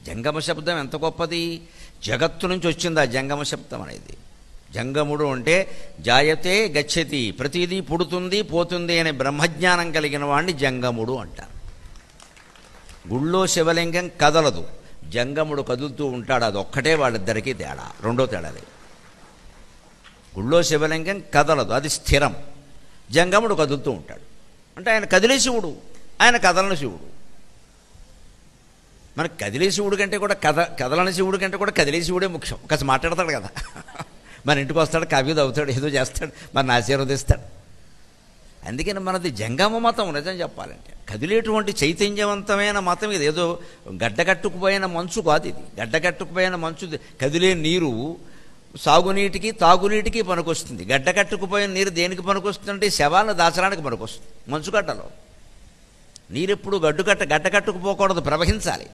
జంగమ శబ్దం ఎంత గొప్పది, జగత్తు నుంచి వచ్చింది ఆ జంగమ శబ్దం అనేది. జంగముడు అంటే జాయతే గచ్చతి, ప్రతిదీ పుడుతుంది పోతుంది అనే బ్రహ్మజ్ఞానం కలిగిన వాడిని జంగముడు అంటారు. గుళ్ళో శివలింగం కదలదు, జంగముడు కదులుతూ ఉంటాడు. అది ఒక్కటే వాళ్ళిద్దరికీ తేడా, రెండో తేడా లేదు. గుళ్ళో శివలింగం కదలదు, అది స్థిరం. జంగముడు కదులుతూ ఉంటాడు. అంటే ఆయన కదిలే శివుడు, ఆయన కదలని శివుడు. మనకు కదిలే శివుడు కంటే కూడా కదలని శివుడి కంటే కూడా కదిలే శివుడే ముఖ్యం. కాస్త మాట్లాడతాడు కదా, మన ఇంటికి వస్తాడు, కావ్య అవుతాడు, ఏదో చేస్తాడు, మన ఆశీర్వదిస్తాడు. అందుకని మనది జంగమ మతం. నిజం చెప్పాలంటే కదిలేటువంటి చైతన్యవంతమైన మతం ఇది. ఏదో గడ్డకట్టుకుపోయిన మంచు కాదు ఇది. గడ్డకట్టుకుపోయిన మంచు, కదిలే నీరు సాగునీటికి తాగునీటికి పనికొస్తుంది. గడ్డకట్టుకుపోయిన నీరు దేనికి పనికొస్తుందంటే శవాలను దాచడానికి పనికొస్తుంది. మంచుగడ్డలో నీరెప్పుడు గడ్డకట్టుకుపోకూడదు, ప్రవహించాలి.